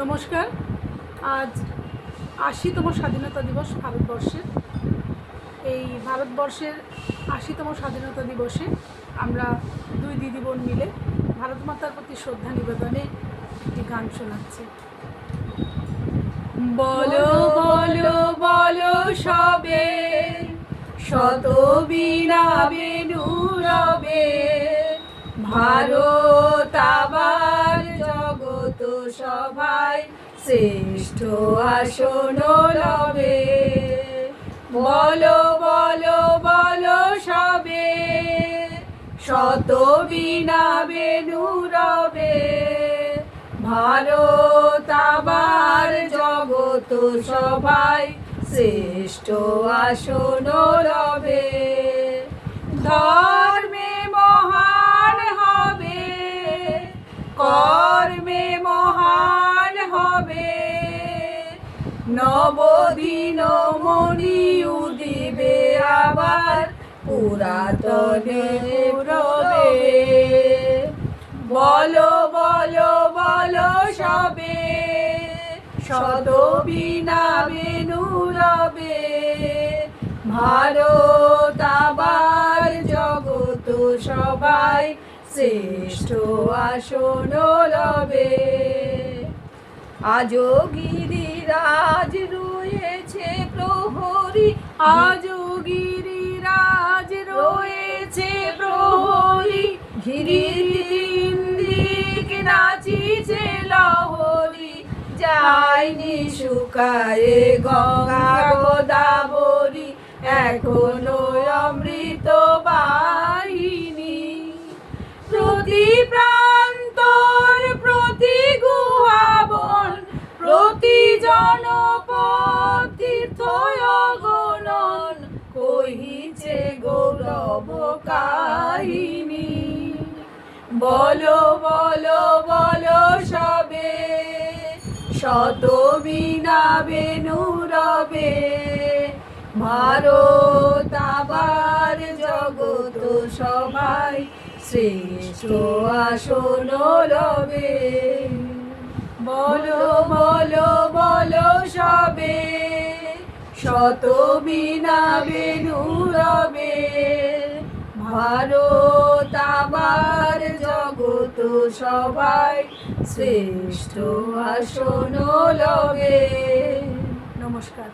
নমস্কার। আজ ৮০তম স্বাধীনতা দিবস ভারতবর্ষের। এই ভারতবর্ষের ৮০তম স্বাধীনতা দিবসে আমরা দুই দিদি বোন মিলে ভারত মাতার প্রতি শ্রদ্ধা নিবেদনে একটি গান শোনাচ্ছি। বলো বলো বলো সবে, শত বীণা বেণু রবে, ভারত আবার জগত সভায় শ্রেষ্ঠ আসন লবে। বলো বলো বলো সবে, শত বীণা বেণু রবে, ভারত আবার জগত সভায় শ্রেষ্ঠ আসন লবে। ধর্মে মহান হবে, কর্মে মহান হবে, নবদিন মণি উদিবে আবার পুরাতনে রবে। বলো বলো বলো সবে, শত বীণা বেণু রবে, ভারত আবার জগত সভায় শ্রেষ্ঠ আসন লবে। আজো গিরিরাজ রয়েছে প্রহরী, আজো গিরিরাজ রয়েছে প্রহরী, গিরির দিক নাচিছে লহরী, যায়নি শুকায়ে গঙ্গা গোদাবরী, এখনো অমৃত বাহিনী। প্রতি প্রান্তর প্রতি গুহাবন, প্রতি জনপদ তীর্থ অগণন, কহিছে গৌরব কাহিনী। বলো বলো বলো সবে, শত বীণা বেণু রবে, ভারত আবার জগত সভায় শ্রেষ্ঠ আসন লবে। বলো বলো বলো সবে, শত বীণা বেণু রবে, ভারত আবার জগত সভায় শ্রেষ্ঠ আসন লবে। নমস্কার।